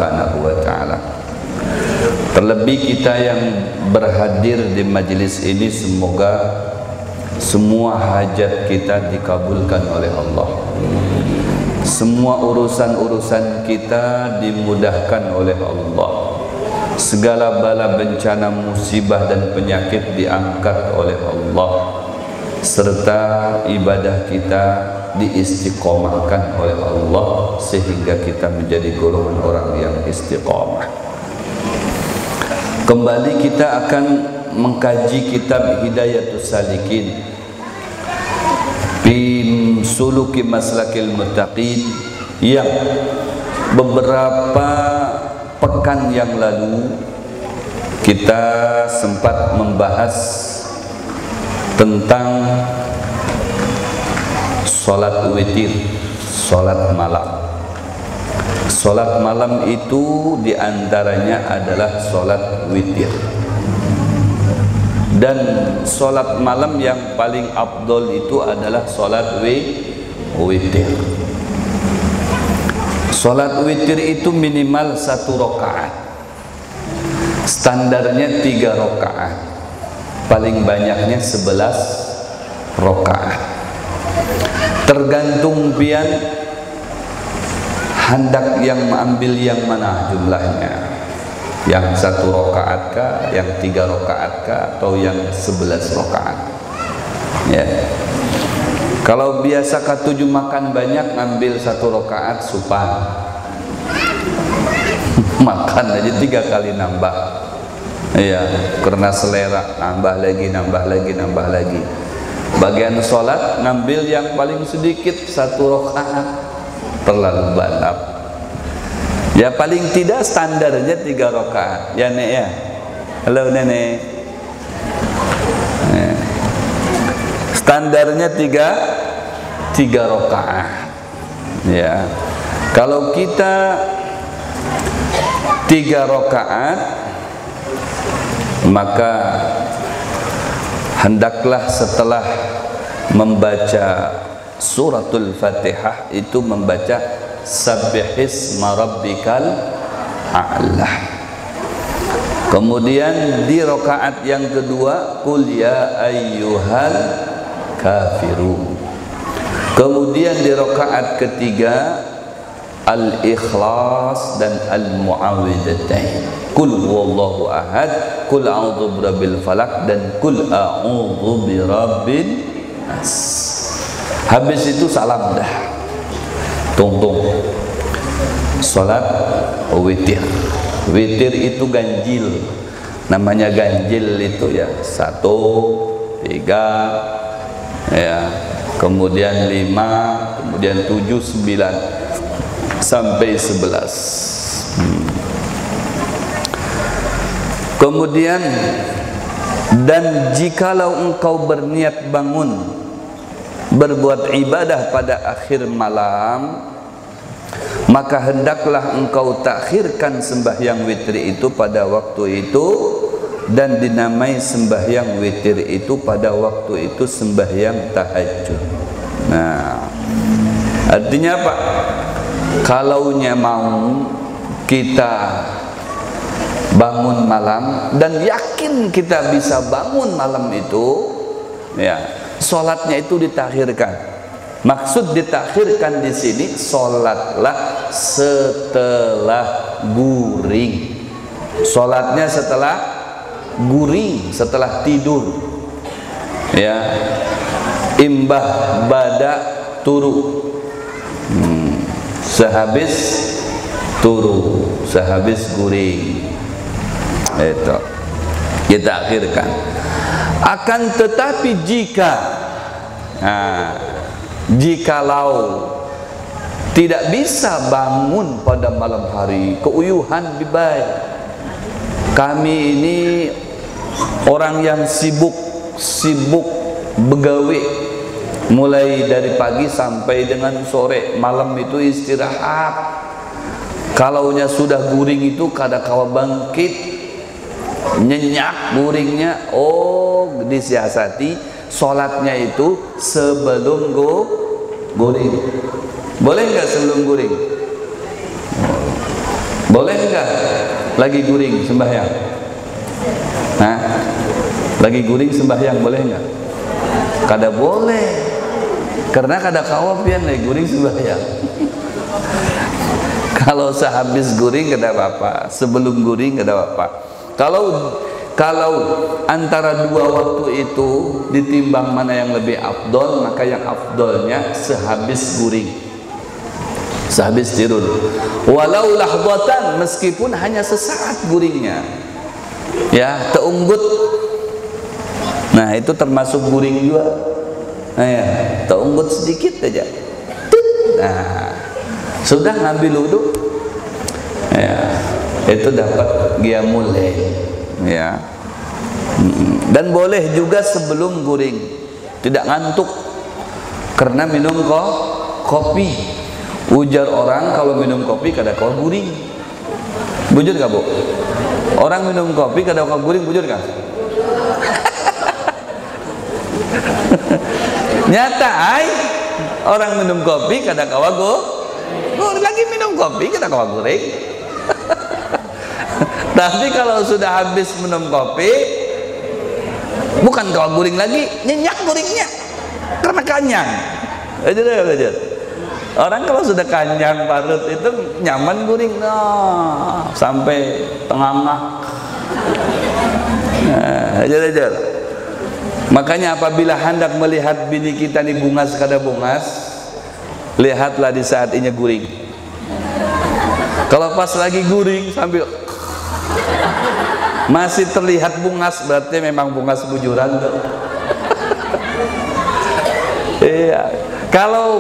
Subhanahu wa ta'ala. Terlebih kita yang berhadir di majelis ini, semoga semua hajat kita dikabulkan oleh Allah. Semua urusan-urusan kita dimudahkan oleh Allah. Segala bala bencana, musibah dan penyakit diangkat oleh Allah. Serta ibadah kita diistiqomahkan oleh Allah sehingga kita menjadi golongan orang yang istiqomah. Kembali kita akan mengkaji kitab Hidayatus Salikin fi Suluki Maslakil Muttaqin yang beberapa pekan yang lalu kita sempat membahas tentang sholat witir, sholat malam. Sholat malam itu diantaranya adalah sholat witir. Dan sholat malam yang paling afdol itu adalah sholat witir. Sholat witir itu minimal 1 rakaat. Standarnya 3 rakaat. Paling banyaknya 11 rakaat. Tergantung pian hendak yang mengambil yang mana jumlahnya, yang 1 rakaat kah, yang 3 rakaat kah, atau yang 11 rakaat. Ya. Kalau biasa K7 makan banyak, ngambil 1 rakaat supan. Makan aja 3 kali nambah. Iya, karena selera, nambah lagi, nambah lagi, nambah lagi. Bagian sholat ngambil yang paling sedikit 1 rakaat. Terlalu balap. Ya paling tidak standarnya 3 rakaat. Ya Nek ya. Halo Nenek. Standarnya 3 rakaat. Ya. Kalau kita 3 rakaat, maka hendaklah setelah membaca suratul Fatihah itu membaca Sabbihisma Rabbikal A'la. Kemudian di rakaat yang kedua, Qul ya ayyuhal kafirun. Kemudian di rakaat ketiga, Al-Ikhlas dan Al-Mu'awwidhatain. Qul huwallahu ahad, Qul a'udzu birabbil falaq, dan Qul a'udzu birabbin nas. Habis itu salam dah. Tungtung. Salat witir. Witir itu ganjil. Namanya ganjil itu ya 1, 3, ya, kemudian 5, kemudian 7, 9 sampai 11. Kemudian, dan jikalau engkau berniat bangun berbuat ibadah pada akhir malam, maka hendaklah engkau takhirkan sembahyang witir itu pada waktu itu, dan dinamai sembahyang witir itu pada waktu itu sembahyang tahajud. Nah, artinya apa? Kalaunya mau kita bangun malam dan yakin kita bisa bangun malam itu, ya, sholatnya itu ditakhirkan. Maksud ditakhirkan di sini, sholatlah setelah guring. Sholatnya setelah guring, setelah tidur. Ya, imbah badak turu. Sehabis turu, sehabis guring. Itu kita akhirkan. Akan tetapi jikalau tidak bisa bangun pada malam hari, keuyuhan bibai. Kami ini orang yang sibuk begawe, mulai dari pagi sampai dengan sore. Malam itu istirahat. Kalaunya sudah guring itu kadakawa bangkit, nyenyak guringnya, disiasati sholatnya itu sebelum guring. Boleh nggak sebelum guring? Boleh enggak lagi guring sembahyang? Hah? Lagi guring sembahyang boleh enggak? Kada boleh, karena kada kawapian lagi guring sembahyang. Kalau sehabis guring kada apa-apa, sebelum guring kada apa-apa. Kalau antara dua waktu itu ditimbang mana yang lebih afdol, maka yang afdolnya sehabis guring, sehabis tidur. Walau lahdatan, meskipun hanya sesaat guringnya, ya, teunggut. Nah, itu termasuk guring juga. Nah, ya, teunggut sedikit aja. Nah, sudah ngambil wudhu, ya, itu dapat qiyamul lail, ya. Dan boleh juga sebelum guring, tidak ngantuk karena minum kopi. Ujar orang kalau minum kopi kada kau guring. Bujur gak, Bu? Orang minum kopi kada kau guring, bujur gak? Nyata ay, orang minum kopi kada kawa lagi minum kopi kada kawa guring. Tapi kalau sudah habis minum kopi, bukan kawa guring lagi, nyenyak guringnya karena kanyang. Aja. Orang kalau sudah kanyang parut itu nyaman guring, nah, sampai tengah-tengah. Nah, aja. Makanya apabila hendak melihat bini kita nih bungas kada bungas, lihatlah di saat inya guring. Kalau pas lagi guring sambil masih terlihat bungas, berarti memang bungas bujuran tuh. Iya. Kalau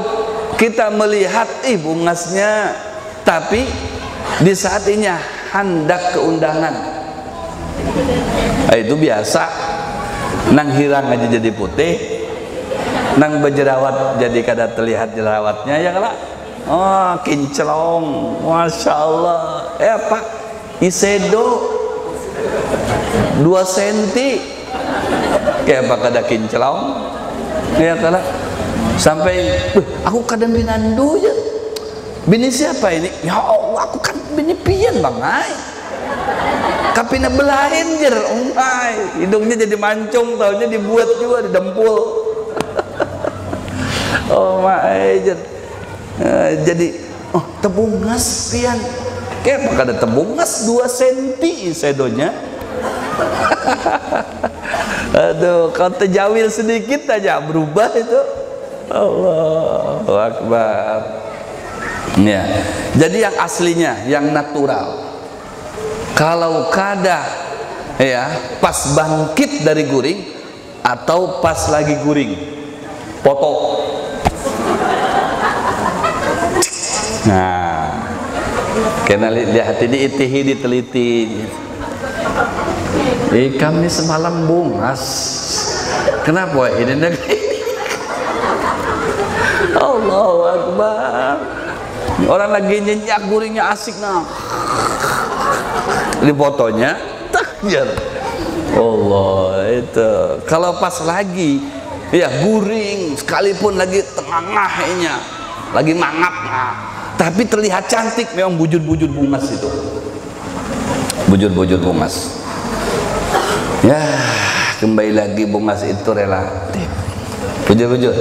kita melihat bungasnya, tapi di saat inya hendak keundangan, itu biasa. Nang hirang aja jadi putih, nang berjerawat jadi kada terlihat jerawatnya, ya kalak. Oh, kinclong, masya Allah. Pak, isedo 2 senti, kayak apa kada kinclong, ya kalak. Sampai, aku kadang binandu ya. Bini siapa ini? Ya Allah, aku kan bini pian bang, ay. Kapina belahin jer, ay. Hidungnya jadi mancung, taunya dibuat juga, didempul. Oh my jer. Jadi, tebungas pian. Kayak apa kada tebungas 2 senti sedonya. Aduh, kalau terjawil sedikit aja berubah itu. Allahu Akbar. Ya. Jadi yang aslinya, yang natural. Kalau kada, ya, pas bangkit dari guring atau pas lagi guring, foto. Nah, kena lihat ini itihi diteliti. Kami semalam bungas. Kenapa ini negeri? Allahu Akbar. Orang lagi nyenyak guringnya asik nah. Di fotonya takjir. Allah, itu. Kalau pas lagi ya guring sekalipun lagi tengah-tengahnya, lagi mangap nah, tapi terlihat cantik, memang bujur-bujur bungas itu. Bujur-bujur bungas. Ya, kembali lagi bungas itu relatif. Bujur-bujur.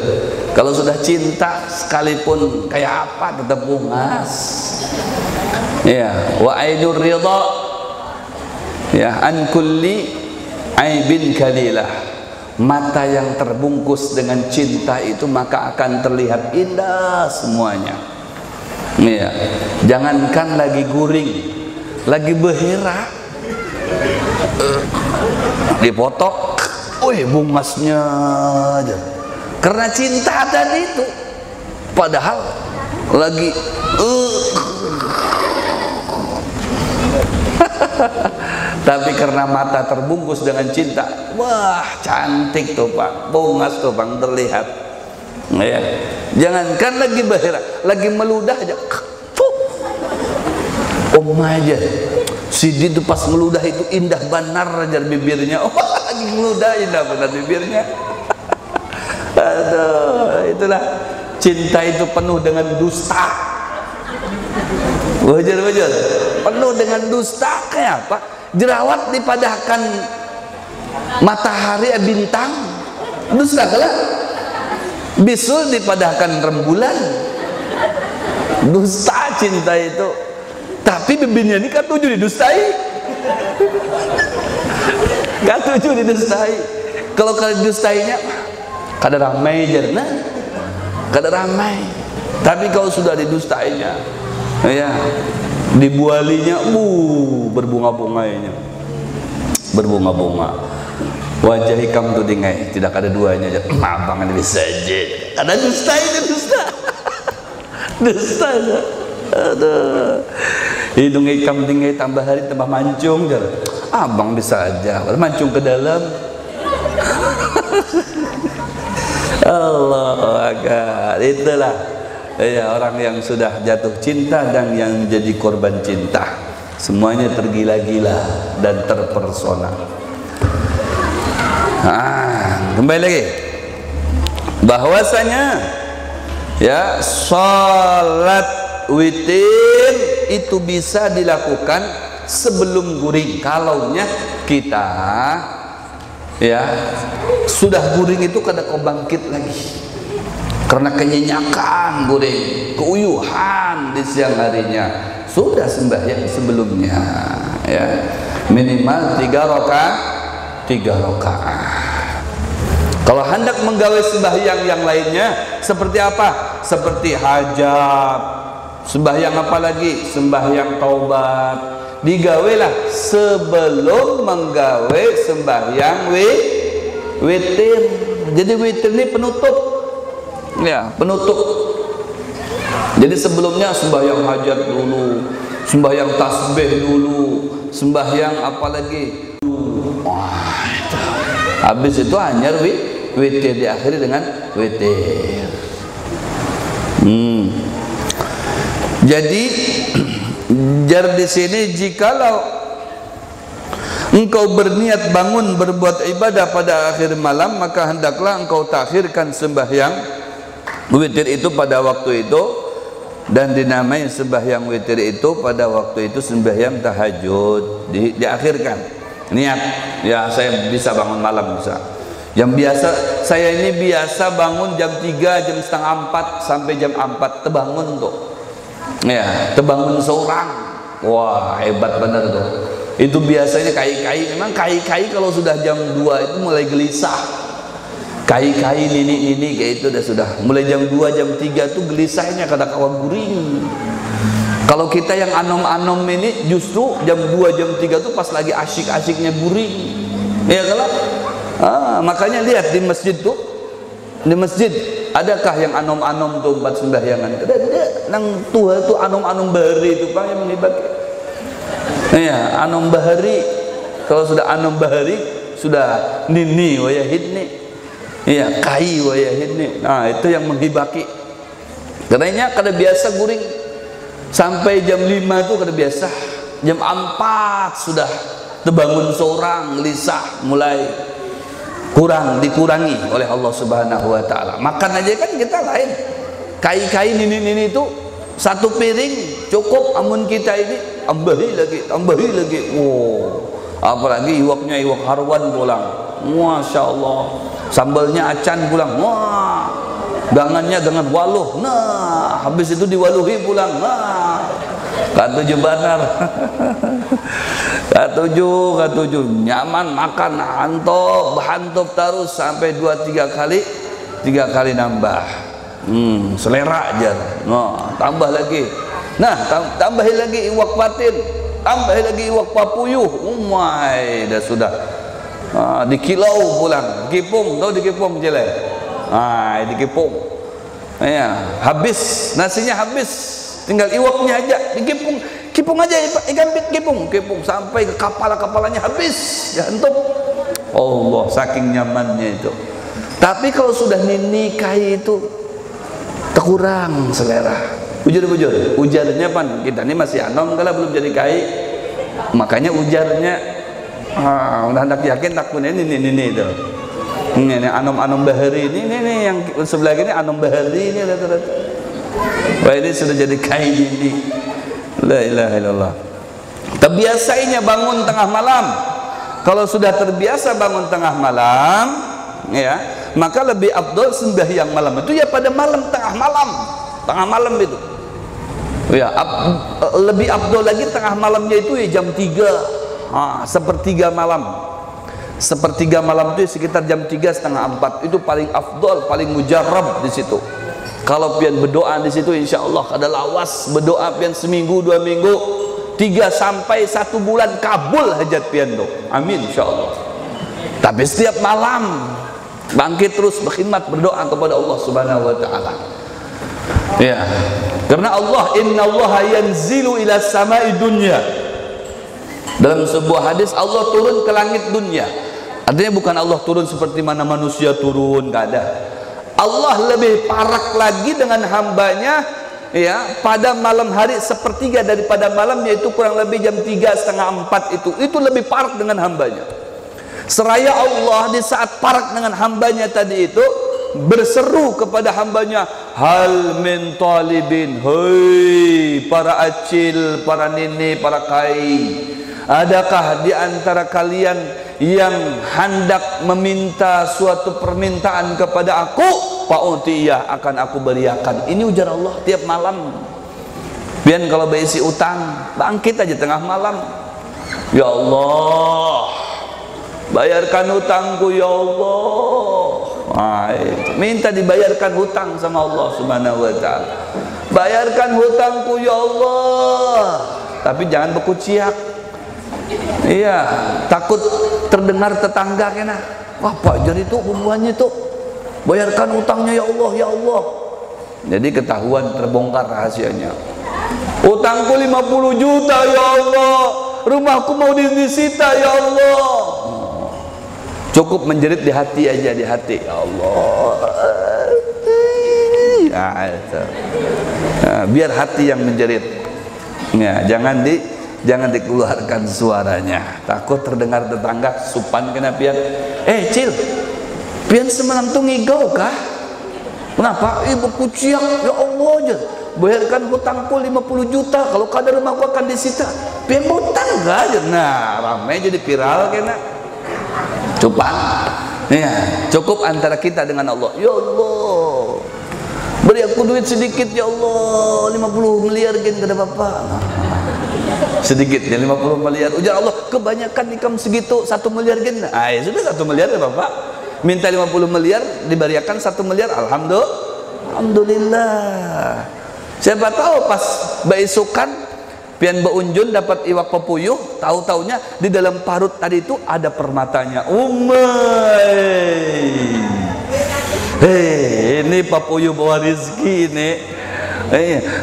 Kalau sudah cinta sekalipun kayak apa tetap bungas. Ya, wa aidur ridha, ya, an kulli aibin kalilah. Mata yang terbungkus dengan cinta itu maka akan terlihat indah semuanya. Ya, jangankan lagi guring, lagi beherak, dipoto, bungasnya aja. Karena cinta tadi itu, padahal lagi tapi karena mata terbungkus dengan cinta, wah cantik tuh Pak, bungas tuh Bang terlihat. Ya, jangankan lagi beherak, lagi meludah aja, aja. Sidi itu pas meludah itu indah benar aja bibirnya, lagi meludah indah benar bibirnya. Aduh, itulah cinta itu penuh dengan dusta. Wajar. penuh dengan dusta. Kayak apa? Jerawat dipadahkan matahari bintang, dusta kalah. Bisul dipadahkan rembulan, dusta cinta itu. Tapi bibirnya ini katuju didustai, katuju didustai. Kalau kalian dustainya kada ramai jarna, kada ramai. Tapi kalau sudah didustainya, ya dibualinya, berbunga-bunganya, berbunga-bunga. Wajah hikam tu dingai, tidak ada duanya aja. Abang ini bisa aja. Ada dusta itu dusta. Dusta aja. Aduh. Hidung hikam dingai tambah hari tambah mancung jar. Abang bisa aja. Mancung ke dalam. Allahu Akbar. Itulah ya, orang yang sudah jatuh cinta dan yang jadi korban cinta. Semuanya tergila-gila dan terpersona. Kembali lagi bahwasanya ya salat witir itu bisa dilakukan sebelum guring. Kalaunya kita ya sudah guring itu kada kau bangkit lagi karena kenyenyakan guring, keuyuhan di siang harinya, sudah sembahyang sebelumnya ya minimal 3 rakaat. Kalau hendak menggawe sembahyang yang lainnya seperti apa? Seperti hajat, sembahyang apa lagi? Sembahyang taubat. Digawailah sebelum menggawe sembahyang witir. Jadi witir ini penutup. Ya, penutup. Jadi sebelumnya sembahyang hajat dulu, sembahyang tasbih dulu, sembahyang apa lagi? Habis itu hanya witir, diakhiri dengan witir. Jadi jar di sini, jikalau engkau berniat bangun berbuat ibadah pada akhir malam, maka hendaklah engkau takhirkan sembahyang witir itu pada waktu itu, dan dinamai sembahyang witir itu pada waktu itu sembahyang tahajud. Diakhirkan niat, ya saya bisa bangun malam bisa. Yang biasa saya ini biasa bangun jam 3, jam setengah 4 sampai jam 4 terbangun tuh. Ya, terbangun seorang. Wah, hebat benar tuh. Itu biasanya kai-kai, memang kai-kai kalau sudah jam 2 itu mulai gelisah. Kai-kai nini kayak itu sudah mulai jam 2, jam 3 tuh gelisahnya kada kawan guring. Kalau kita yang anom-anom ini justru jam 2, jam 3 tuh pas lagi asyik-asyiknya guring. Ya kalau makanya lihat di masjid tuh, di masjid adakah yang anom-anom tuh empat sembahyangan? Ada nang tua tuh anom-anom bahari itu Pak yang melibat. Ya, anom bahari. Kalau sudah anom bahari sudah nini wayahidni. Iya, kai wayahidni. Nah, itu yang menghibaki. Katanya kada biasa guring. Sampai jam 5 itu kada biasa. Jam 4 sudah terbangun seorang, gelisah, mulai dikurangi oleh Allah Subhanahu wa taala. Makan aja kan kita lain. Kai-kai nini itu satu piring cukup, amun kita ini tambahi lagi. Wow. Apalagi iwaknya iwak harwan pulang. Masya Allah. Sambalnya acan pulang. Wah. Gangannya gangan waluh. Nah, habis itu diwaluhi pulang. Nah, katuju benar. katuju nyaman makan hantop terus sampai 2-3 kali, 3 kali nambah. Selera aja. Nah, tambah lagi. Nah, tambahin lagi iwak patin, tambahin lagi iwak papuyuh. Umai, dah sudah. Dikilau pulang. Dikipung, tahu dikipung jelek. Dikipung. Ya, habis nasinya habis, tinggal iwaknya aja dikipung, kipung aja ikan kipung sampai ke kepalanya habis, ya entuk. Allah, saking nyamannya itu. Tapi kalau sudah nikahi itu terkurang selera. Bujur ujarnya pan kita ini masih anom kalau belum jadi kai, makanya ujarnya udah hendak yakin takutnya ini itu. Ini anom bahari ini yang sebelah ini anom bahari ini rata-rata. Wah, ini sudah jadi kain ini. La ilaha illallah. Terbiasainya bangun tengah malam. Kalau sudah terbiasa bangun tengah malam, ya, maka lebih afdol sembahyang malam itu ya pada malam, tengah malam itu. Ya, lebih afdol lagi tengah malamnya itu ya jam 3, sepertiga malam. Sepertiga malam itu sekitar jam 3, setengah 4 itu paling afdol, paling mujarab di situ. Kalau pian berdoa di situ, insya Allah ada lawas berdoa pian seminggu 2 minggu 3 sampai 1 bulan kabul hajat pian do. Amin insya Allah. Tapi setiap malam bangkit terus berkhidmat berdoa kepada Allah Subhanahu wa taala. Ya. Karena Allah, innallaha yanzilu ila samai dunya. Dalam sebuah hadis Allah turun ke langit dunia. Artinya bukan Allah turun seperti mana manusia turun, enggak ada. Allah lebih parak lagi dengan hambanya, ya, pada malam hari sepertiga daripada malam, yaitu kurang lebih jam 3, setengah 4 itu lebih parak dengan hambanya. Seraya Allah di saat parak dengan hambanya tadi itu berseru kepada hambanya, hal min talibin, hei para acil, para nini, para kai, adakah di antara kalian yang hendak meminta suatu permintaan kepada aku? Fa'utiyah, akan aku beriakan. Ini ujar Allah tiap malam. Biar kalau berisi utang, bangkit aja tengah malam, ya Allah, bayarkan hutangku ya Allah. Minta dibayarkan hutang sama Allah Subhanahu wa taala. Bayarkan hutangku ya Allah. Tapi jangan berkuciak. Iya, takut terdengar tetangga kena. Wah, Pak Jar itu hubungannya itu. Bayarkan hutangnya ya Allah, ya Allah. Jadi ketahuan, terbongkar rahasianya. Hutangku 50 juta ya Allah. Rumahku mau disita ya Allah. Cukup menjerit di hati aja, di hati. Ya Allah. Nah, biar hati yang menjerit. Ya, jangan dikeluarkan suaranya. Takut terdengar tetangga, supan kena pian. Cil, pian semalam tuh ngigau kah? Kenapa? Ibu kuciak, ya Allah aja. Bayarkan hutangku 50 juta. Kalau kadar rumahku akan disita. Pian mau hutang gak aja? Nah, ramai jadi viral kena. Cukup, ya, cukup antara kita dengan Allah. Ya Allah, beri aku duit sedikit ya Allah, 50 miliar gini kada apa-apa. Sedikit ya 50 miliar. Ujar Allah, kebanyakan ikam segitu 1 miliar gini. Ya sudah 1 miliar ya Bapak. Minta 50 miliar diberikan 1 miliar. Alhamdulillah. Siapa tahu pas beisukan pian beunjun dapat iwak papuyuh, tahu-taunya di dalam parut tadi itu ada permatanya. Ini papuyuh bawa rezeki ini.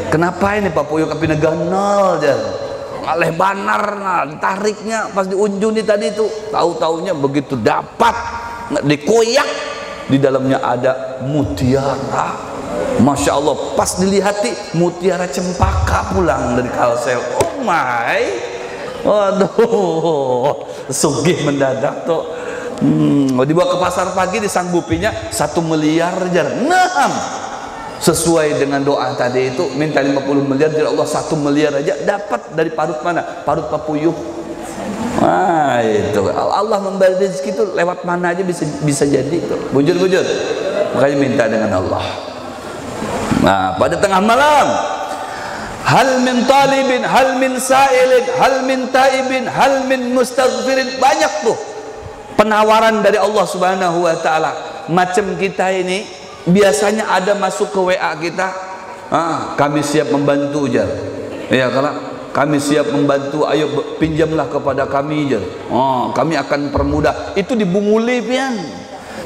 Kenapa ini papuyuh kapina ganal jar? Aleh banar nah, ditariknya pas diunjuni tadi itu, tahu-taunya begitu dapat dikoyak di dalamnya ada mutiara. Masya Allah, pas dilihati mutiara cempaka pulang dari Kalsel. Oh my, waduh, sugih mendadak tuh. Dibawa ke pasar pagi disanggupinya 1 miliar jar. Nah, sesuai dengan doa tadi itu, minta 50 miliar dari Allah, 1 miliar aja dapat dari parut mana? Parut papuyuh. Itu Allah memberi rezeki itu lewat mana aja bisa jadi tuh. Bujur-bujur. Makanya minta dengan Allah. Nah, pada tengah malam, hal min talibin, hal min sa'ilin, hal min taibin, hal min mustaghfirin, banyak tuh penawaran dari Allah Subhanahu wa taala. Macam kita ini biasanya ada masuk ke WA kita, kami siap membantu jar. Ya, kalau kami siap membantu, ayo pinjamlah kepada kami jar. Kami akan permudah. Itu dibunguli pian.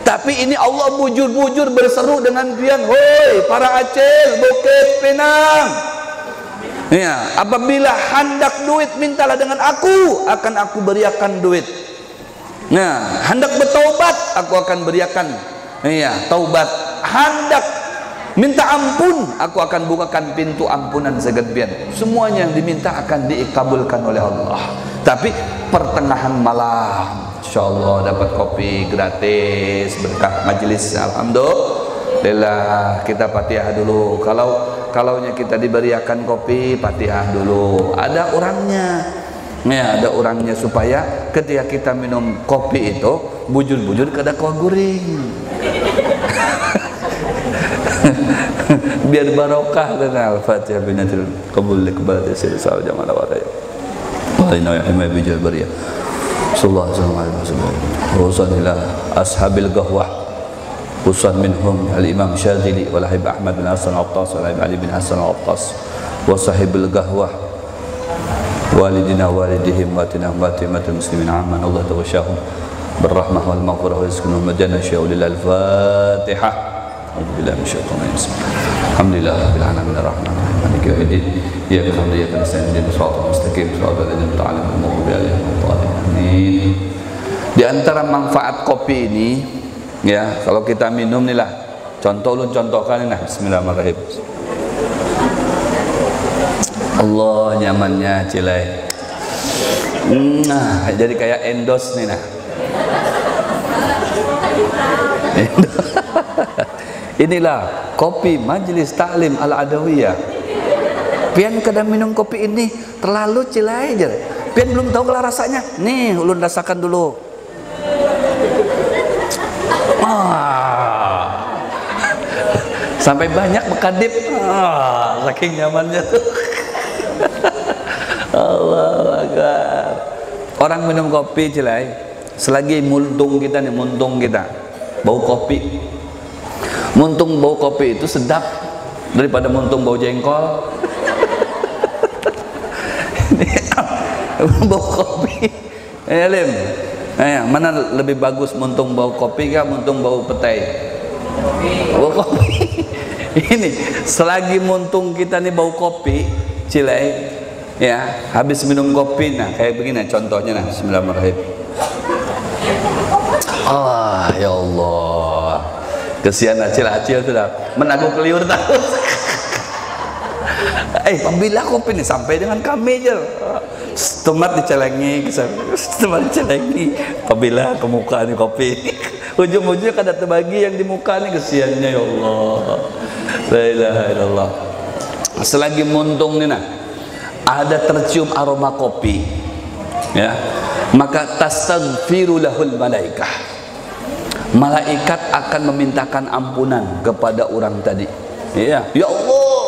Tapi ini Allah bujur-bujur berseru dengan pian, hoi para Aceh, Bukit, Pinang. Ya, apabila hendak duit mintalah dengan aku, akan aku berikan duit. Nah, hendak bertaubat, aku akan berikan. Iya, taubat. Hendak minta ampun, aku akan bukakan pintu ampunan segenpian. Semuanya yang diminta akan dikabulkan oleh Allah. Tapi pertengahan malam, insyaallah dapat kopi gratis berkah majelis. Alhamdulillah, kita Fatihah dulu. Kalaunya kita diberikan kopi, Fatihah dulu. Ada orangnya. Ya, ada orangnya supaya ketika kita minum kopi itu bujur-bujur kada kuah guring. Biar barokah dan al-fatihah binatil qabul likbal tasir sal jamal waraya. Wa inna ya bijal bariya. Sallallahu alaihi wasallam. Rasulullah ashabil qahwah. Usan minhum al-Imam Syadzili wal Habib Ahmad bin Hasan al-Attas wal Ali bin Hasan al-Attas wa sahibul qahwah walidina walidihim wa atina matil muslimin amman Allah tawasyahum berrahmah wal maghfirah wa rizqunhum majana syaulil al-Fatihah. Alhamdulillah minasyaitonir rajim. Alhamdulillah rabbil alamin arrahmanir rahim maliki yaumiddin iyyaka na'budu wa iyyaka nasta'in ihdinas siratal mustaqim siratal ladzina an'amta 'alaihim ghairil maghdubi 'alaihim waladdallin. Di antara manfaat kopi ini ya, kalau kita minum nih lah, contoh ulun contohkan ini nah, bismillahirrahmanirrahim. Allah nyamannya cilai. Nah, jadi kayak endos nih nah. Inilah kopi Majelis Taklim Al-Adawiyah. Pian kadang minum kopi ini terlalu cilai aja. Pian belum tahu kalau rasanya. Nih, ulun rasakan dulu. Sampai banyak bekadip. Saking nyamannya tuh. Allah Akbar. Orang minum kopi cilai, selagi muntung kita nih, muntung kita bau kopi. Muntung bau kopi itu sedap daripada muntung bau jengkol. Bau kopi. Lim. Mana lebih bagus, muntung bau kopi kah muntung bau petai? Bau kopi. Ini selagi muntung kita nih bau kopi, cilai, ya, habis minum kopi, nah kayak begini contohnya nah, bismillahirrahmanirrahim. Ya Allah, kesian acil-acil sudah menaguh keliur terus. Pembila kopi nih sampai dengan kami aja. Tomat dicelengi, tomat dicelengi, pembila ke muka nih kopi. Ujung-ujungnya kada terbagi yang di muka nih, kesiannya ya Allah. La ilaha illallah. Selagi muntung nih nah, ada tercium aroma kopi, ya, maka tastaghfiru lahul malaikah. Malaikat akan memintakan ampunan kepada orang tadi. Ya Allah,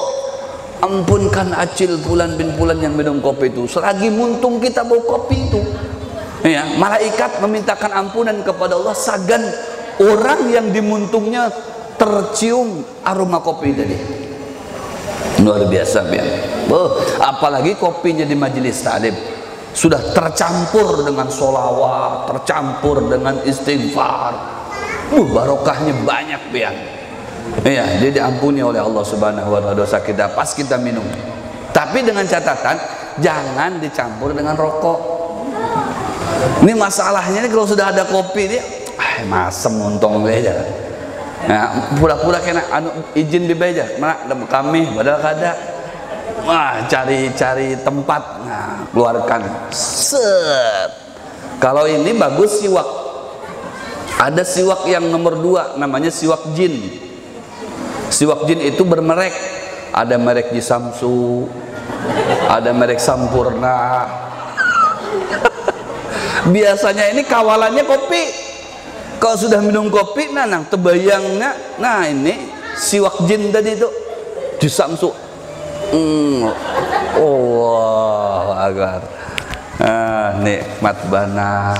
ampunkan acil Fulan bin Fulan yang minum kopi itu. Selagi muntung kita bau kopi itu, ya, malaikat memintakan ampunan kepada Allah sagan orang yang dimuntungnya tercium aroma kopi tadi. Luar biasa ya. Apalagi kopinya di majelis taklim sudah tercampur dengan sholawat, tercampur dengan istighfar. Barokahnya banyak ya. Ya, jadi diampuni oleh Allah Subhanahu wa taala dosa kita pas kita minum. Tapi dengan catatan jangan dicampur dengan rokok. Ini masalahnya nih, kalau sudah ada kopi dia masem untung aja. Nah, pura-pura kena izin bibaja, mana kami padahal kada. Cari tempat, nah, keluarkan. Set. Kalau ini bagus siwak. Ada siwak yang nomor 2 namanya siwak jin. Siwak jin itu bermerek. Ada merek Jisamsu, ada merek Sampurna. Biasanya ini kawalannya kopi. Kalau sudah minum kopi, nah terbayangnya, nah ini siwak jin tadi itu Jisamsu. Allah agar nikmat benar.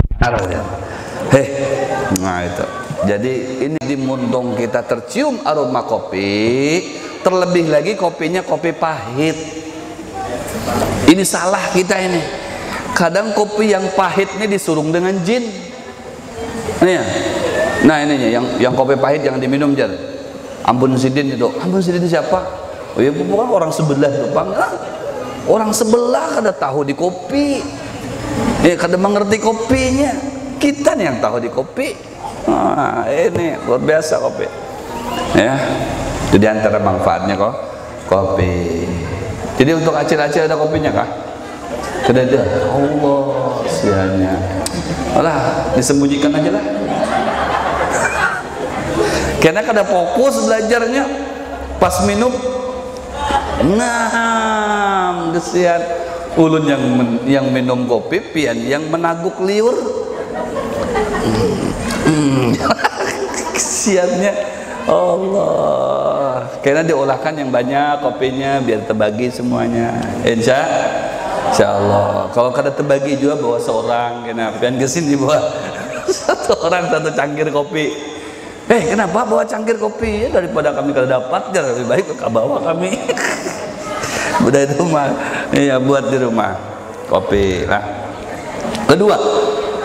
Nah itu. Jadi ini di muntung kita tercium aroma kopi, terlebih lagi kopinya kopi pahit. Ini salah kita ini. Kadang kopi yang pahit ini disurung dengan jin. Nah ini yang kopi pahit yang diminum jar. Ampun Sidin itu. Ampun Sidin siapa? Oh ya, bukan orang sebelah itu, Bang. Orang sebelah kada tahu di kopi. Kada mengerti kopinya. Kita nih yang tahu di kopi. Ini luar biasa kopi. Ya. Jadi antara manfaatnya kok kopi. Jadi untuk acil-acil ada kopinya kah? Kada ada. Allah sianya. Alah, disembunyikan aja lah. Karena kada fokus belajarnya. Pas minum, kesian. Ulun yang minum kopi, pian yang menaguk liur. Kesiannya Allah. Karena diolahkan yang banyak kopinya biar terbagi semuanya. Insya Allah. Kalau kada terbagi juga bawa seorang, kenapa? Pian kesini bawa satu orang satu cangkir kopi. Kenapa bawa cangkir kopi? Ya, daripada kami kada dapat, lebih baik ke bawa kami. Udah di rumah, iya buat di rumah kopi. Nah, kedua,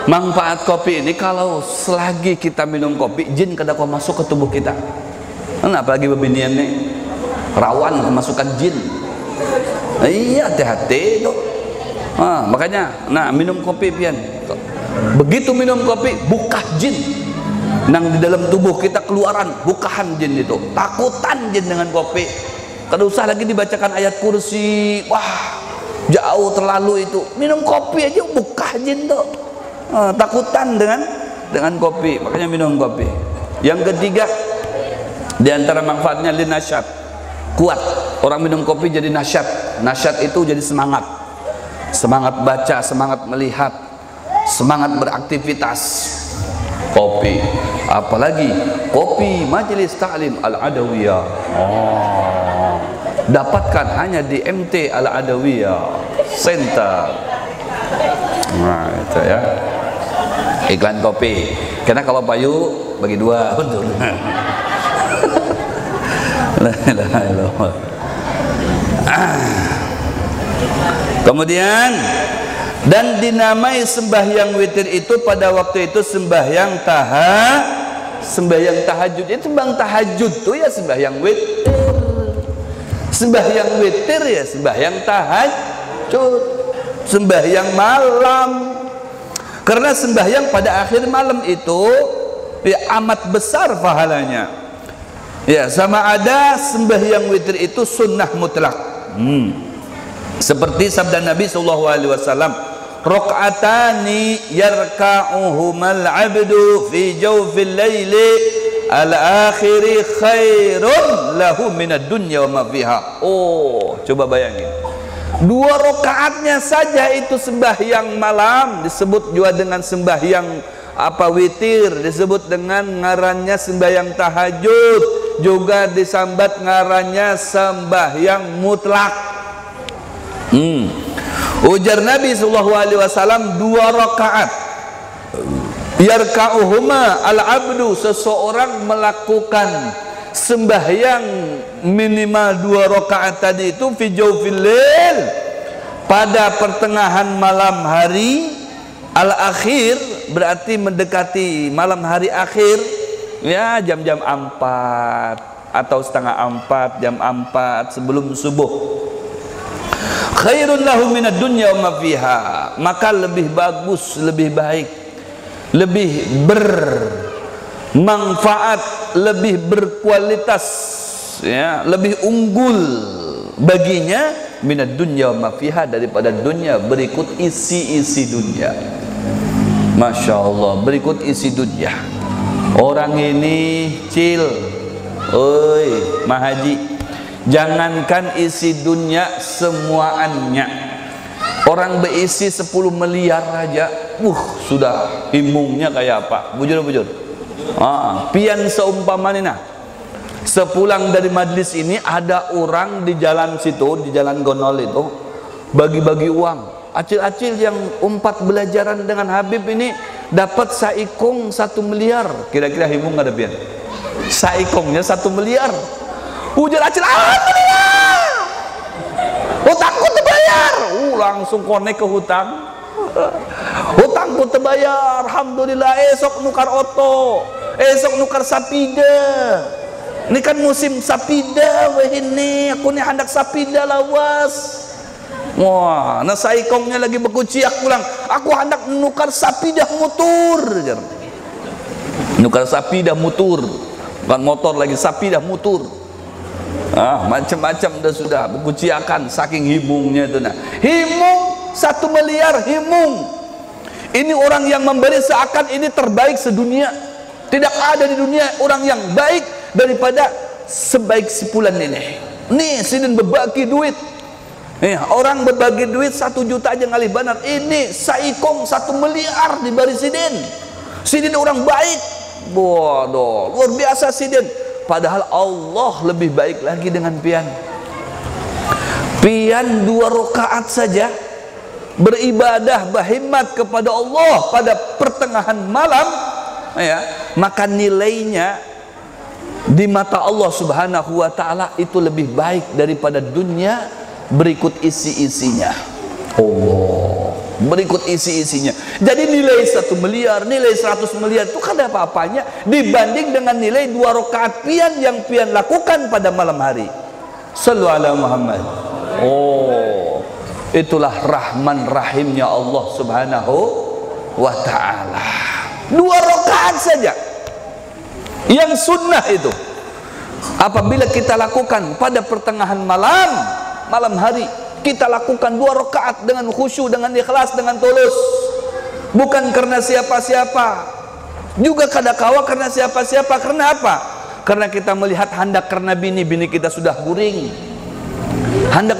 manfaat kopi ini kalau selagi kita minum kopi, jin kada kau masuk ke tubuh kita. Apalagi bebinian nih, rawan kemasukan jin. Iya, hati-hati tuh. Makanya, minum kopi pian. Begitu minum kopi, buka jin. Nang di dalam tubuh kita keluaran, bukahan jin itu. Takutan jin dengan kopi. Kada usah lagi dibacakan ayat kursi, wah jauh terlalu itu. Minum kopi aja buka jin tuh. Takutan dengan kopi, makanya minum kopi. Yang ketiga, di antara manfaatnya linasyat, kuat. Orang minum kopi jadi nasyat. Nasyat itu jadi semangat. Semangat baca, semangat melihat, semangat beraktivitas. Kopi, apalagi kopi Majelis Ta'lim Al-Adawiyah. Dapatkan hanya di MT Al-Adawiyah Center. Nah, itu ya. Iklan kopi. Karena kalau payu bagi dua betul. Kemudian dan dinamai sembahyang witir itu pada waktu itu sembahyang tahajud. Itu bang tahajud tuh ya sembahyang witir. Sembahyang witir ya sembahyang tahajud. Sembahyang malam. Karena sembahyang pada akhir malam itu ya amat besar pahalanya. Ya, sama ada sembahyang witir itu sunnah mutlak. Seperti sabda Nabi SAW, rakaatani yarka'uhumal abdu fi jawfil laili al-akhiri khairun lahu minad dunya wa ma fiha. Coba bayangin. 2 rakaatnya saja itu sembahyang malam, disebut juga dengan sembahyang witir, disebut dengan ngarannya sembahyang tahajud, juga disambat ngarannya sembahyang mutlak. Ujar Nabi SAW 2 rakaat yarka'uhuma al-abdu, seseorang melakukan sembahyang minimal 2 rakaat tadi itu fi jawfil lail, pada pertengahan malam hari, al-akhir berarti mendekati malam hari akhir ya, jam-jam 4 atau setengah 4, jam 4 sebelum subuh. Khairun lahu minad dunya wa ma fiha, maka lebih bagus, lebih baik, lebih bermanfaat, lebih berkualitas ya, lebih unggul baginya minad dunya wa ma fiha, daripada dunia berikut isi-isi dunia. Masya Allah, berikut isi dunia. Orang ini cil, oi mahaji, jangankan isi dunia semuaannya, orang berisi 10 miliar aja, sudah himungnya kayak apa? Bujur. Pian seumpamanya, sepulang dari majlis ini ada orang di jalan situ, di jalan Gonol itu, bagi-bagi uang. Acil-acil yang umpat belajaran dengan Habib ini dapat saikong 1 miliar. Kira-kira himung ada pian? Saikongnya 1 miliar. Ujar acil, alhamdulillah, hutangku terbayar. Langsung konek ke hutang. Hutangku terbayar, alhamdulillah. Esok nukar oto, esok nukar sapida. Ini kan musim sapida, ini aku nih hendak sapida lawas. Wah, nah saikongnya lagi berkuciak pulang. Aku hendak nukar sapidah mutur. Nukar sapidah mutur, bukan motor lagi, sapidah mutur. Macam-macam dah sudah berkuciakan saking himungnya itu. Nah, himung 1 miliar himung. Ini orang yang memberi seakan ini terbaik sedunia. Tidak ada di dunia orang yang baik daripada sebaik si fulan ini. Nih, sidin berbagi duit. Orang berbagi duit 1 juta aja ngalih banar. Ini saikong 1 miliar di bari sidin. Sidin orang baik. Bodoh, luar biasa sidin. Padahal Allah lebih baik lagi dengan pian. Pian 2 rakaat saja beribadah berkhidmat kepada Allah pada pertengahan malam, maka nilainya di mata Allah Subhanahu wa taala itu lebih baik daripada dunia berikut isi-isinya. Allah berikut isi-isinya. Jadi nilai 1 miliar, nilai 100 miliar itu kan ada apa-apanya dibanding dengan nilai 2 rakaat pian yang pian lakukan pada malam hari. Sallu ala Muhammad. Oh, itulah rahman rahimnya Allah Subhanahu wa ta'ala. 2 rakaat saja yang sunnah itu, apabila kita lakukan pada pertengahan malam hari, kita lakukan 2 rakaat dengan khusyuk, dengan ikhlas, dengan tulus, bukan karena siapa-siapa, juga kadakawa karena siapa-siapa. Karena apa? Karena kita melihat hendak karena bini kita sudah guring, hendak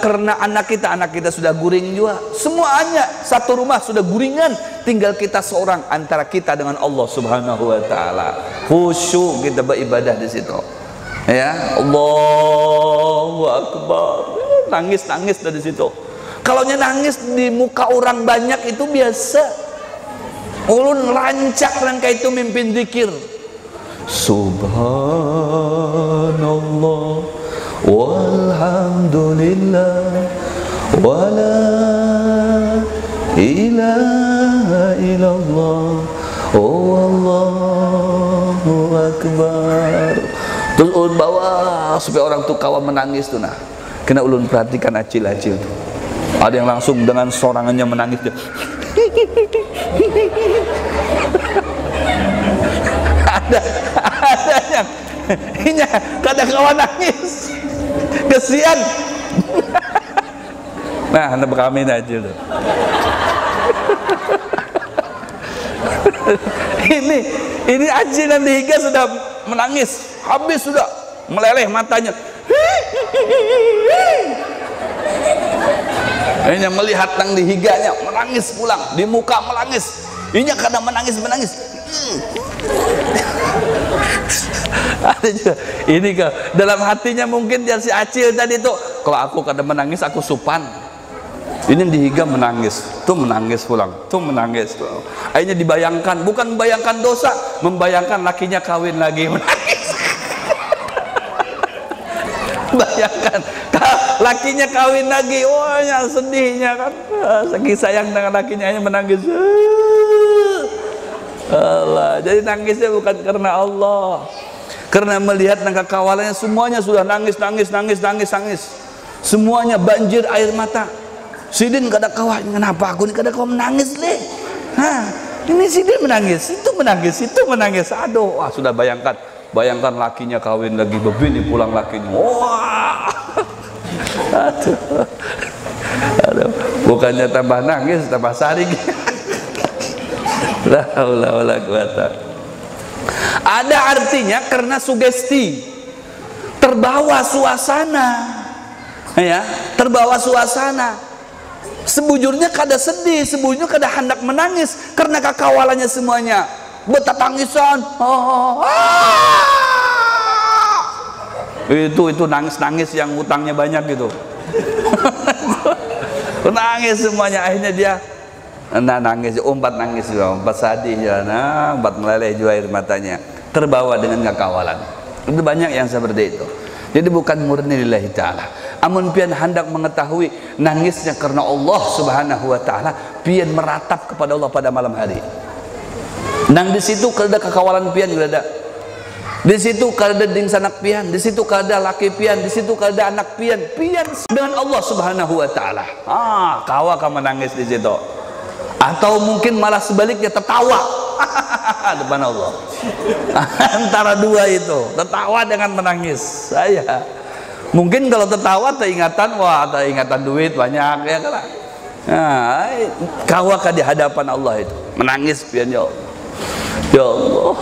karena anak kita sudah guring juga. Semuanya satu rumah sudah guringan, tinggal kita seorang antara kita dengan Allah Subhanahu wa taala. Khusyuk kita beribadah di situ. Allahu akbar. Nangis dari situ. Kalau nangis di muka orang banyak itu biasa. Ulun rancak rangka itu mimpin zikir. Subhanallah walhamdulillah wala ilaha illallah wallahu akbar. Terus ulun bawa supaya orang tuh kawan menangis tuh. Kena ulun perhatikan acil-acil tuh. Ada yang langsung dengan sorangannya menangis dia. ada yang ini kadang kawan nangis. Kesian. Nah, anda berkamin acil tuh. ini acil yang dihiga sudah menangis. Habis sudah meleleh matanya. Ini melihat tang dihiganya menangis pulang, di muka menangis. Ini kadang menangis. Ada juga ini ke dalam hatinya mungkin dia si acil tadi tuh, kalau aku kadang menangis aku supan. Ini dihiga menangis, tuh menangis pulang, tuh menangis. Akhirnya dibayangkan, bukan membayangkan dosa, membayangkan lakinya kawin lagi, menangis. Bayangkan lakinya kawin lagi, wah yang sedihnya kan, saking sayang dengan lakinya hanya menangis. Allah, jadi nangisnya bukan karena Allah, karena melihat nangka kawalannya semuanya sudah nangis, semuanya banjir air mata. Sidin kada kawan, kenapa aku ini kada kawan menangis leh? Ini Sidin menangis, itu menangis. Aduh, wah sudah bayangkan lakinya kawin lagi, bebini pulang lakinya. Wah, aduh, bukannya tambah nangis, tambah saring. La haula wala quwata. Ada artinya karena sugesti, terbawa suasana, terbawa suasana. Sebujurnya kada sedih, sebujurnya kada hendak menangis karena kakawalannya semuanya betatangisan. Itu nangis yang utangnya banyak gitu. Nangis semuanya, akhirnya dia nangis, umpat sadih ya, umpat meleleh juga air matanya, terbawa dengan kekawalan. Itu banyak yang seperti itu. Jadi bukan murni lillahi ta'ala. Amun pian hendak mengetahui nangisnya karena Allah Subhanahu wa ta'ala, pian meratap kepada Allah pada malam hari. Nang di situ kada kekawalan pian kada. Di situ kada ding sanak pian, di situ kada laki pian, di situ kada anak pian dengan Allah Subhanahu wa ta'ala. Kawa ka menangis di situ. Atau mungkin malah sebaliknya tertawa depan Allah. Antara dua itu, tertawa dengan menangis. Saya mungkin kalau tertawa teringatan duit banyak ya kan. Kawa ka di hadapan Allah itu menangis pian ya Allah. Ya Allah,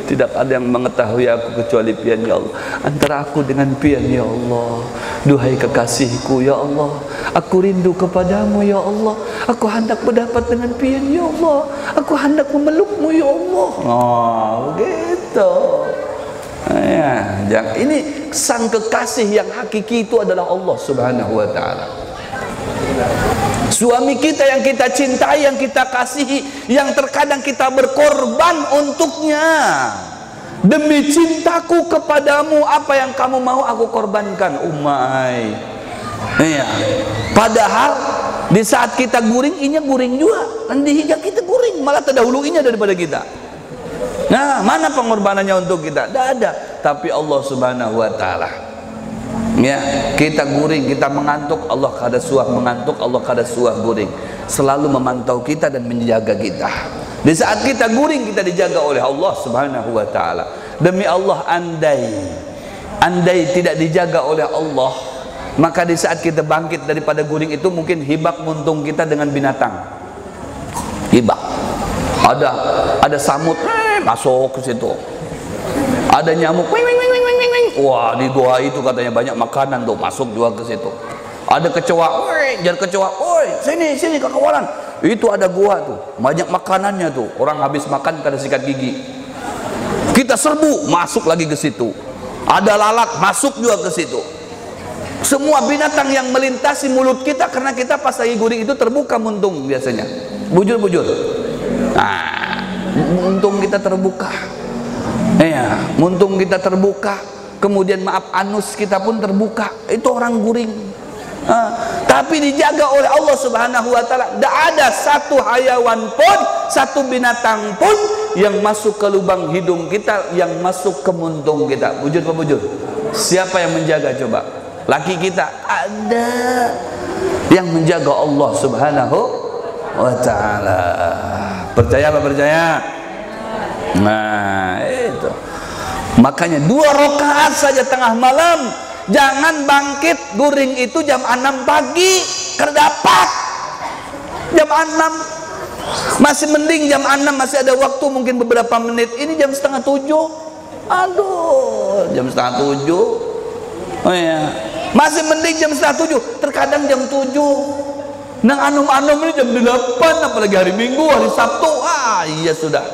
tidak ada yang mengetahui aku kecuali Pian ya Allah. Antara aku dengan Pian ya Allah. Duhai kekasihku ya Allah, aku rindu kepadamu ya Allah. Aku hendak berdapat dengan Pian ya Allah. Aku hendak memelukmu ya Allah. Oh, begitu. Ya, ini sang kekasih yang hakiki itu adalah Allah Subhanahu wa taala. Suami kita yang kita cintai, yang kita kasihi, yang terkadang kita berkorban untuknya. Demi cintaku kepadamu, apa yang kamu mau aku korbankan, Umay. Iya. Padahal di saat kita guring, inya guring juga. Dan di hijab kita guring, malah terdahulu inya daripada kita. Nah, mana pengorbanannya untuk kita? Tidak ada. Tapi Allah Subhanahu wa taala, ya, kita guring, kita mengantuk, Allah kada suah mengantuk, Allah kada suah guring. Selalu memantau kita dan menjaga kita. Di saat kita guring, kita dijaga oleh Allah Subhanahu wa taala. Demi Allah, andai tidak dijaga oleh Allah, maka di saat kita bangkit daripada guring itu mungkin hibak muntung kita dengan binatang. Hibak. Ada samut masuk ke situ. Ada nyamuk, wah di gua itu katanya banyak makanan tuh, masuk juga ke situ. Ada kecoa, jar kecoa, sini ke kawalan. Itu ada gua tuh, banyak makanannya tuh. Orang habis makan kada sikat gigi. Kita serbu, masuk lagi ke situ. Ada lalat, masuk juga ke situ. Semua binatang yang melintasi mulut kita, karena kita pas lagi guring itu terbuka muntung biasanya. Bujur. Nah, muntung kita terbuka. Ya, muntung kita terbuka, kemudian maaf anus kita pun terbuka. Itu orang guring. Tapi dijaga oleh Allah Subhanahu wa taala. Tidak ada satu hayawan pun, satu binatang pun yang masuk ke lubang hidung kita, yang masuk ke muntung kita. Bujur apa bujur? Siapa yang menjaga coba? Laki kita? Ada. Yang menjaga Allah Subhanahu wa taala. Percaya apa percaya? Nah, itu. Makanya 2 rakaat saja tengah malam. Jangan bangkit guring itu jam 6 pagi. Kerdapat jam 6. Masih mending jam 6, masih ada waktu mungkin beberapa menit. Ini jam setengah 7. Aduh, jam setengah 7. Oh ya, masih mending jam setengah 7. Terkadang jam 7. Nang anum-anum ini jam 8, apalagi hari Minggu, hari Sabtu. Iya sudah.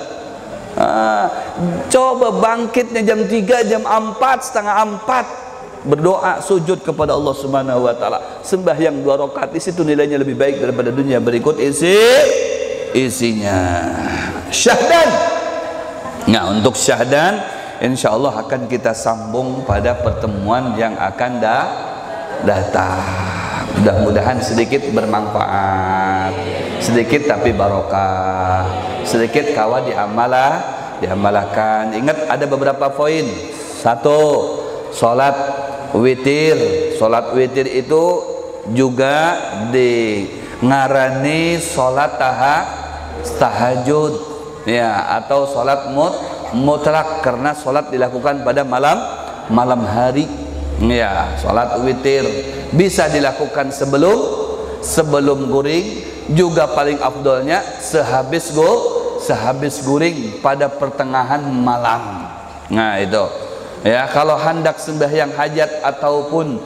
Coba bangkitnya jam 3, jam 4, setengah 4, berdoa, sujud kepada Allah Subhanahu wa taala. Sembahyang 2 rakaat, di situ nilainya lebih baik daripada dunia berikut isinya. Syahdan. Nah, untuk syahdan insyaallah akan kita sambung pada pertemuan yang akan datang. Mudah-mudahan sedikit bermanfaat, sedikit tapi barokah, sedikit kawa diamalkan. Ingat ada beberapa poin. 1, sholat witir. Sholat witir itu juga dingarani sholat tahajud, ya, atau sholat mutlak, karena sholat dilakukan pada malam hari. Ya, sholat witir bisa dilakukan sebelum guring, juga paling afdolnya sehabis guring pada pertengahan malam. Nah itu ya, kalau hendak sembahyang hajat ataupun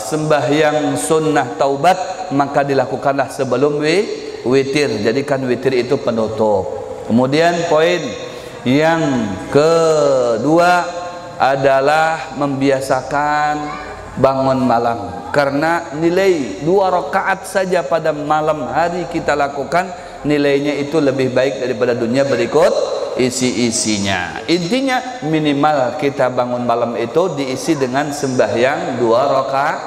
sembahyang sunnah taubat, maka dilakukanlah sebelum witir. Jadikan witir itu penutup. Kemudian poin yang kedua adalah membiasakan bangun malam, karena nilai 2 rakaat saja pada malam hari kita lakukan, nilainya itu lebih baik daripada dunia berikut isi-isinya. Intinya minimal kita bangun malam itu diisi dengan sembahyang 2 rakaat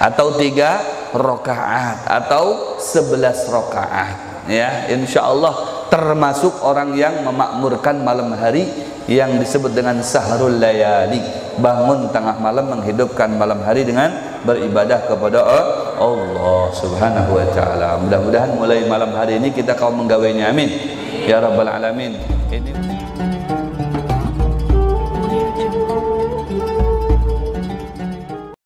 atau 3 rakaat atau 11 rakaat, ya, insyaallah termasuk orang yang memakmurkan malam hari yang disebut dengan sahrul layali, bangun tengah malam menghidupkan malam hari dengan beribadah kepada Allah Subhanahu wa taala. Mudah-mudahan mulai malam hari ini kita kaum menggawainya, amin ya rabbal alamin. Ini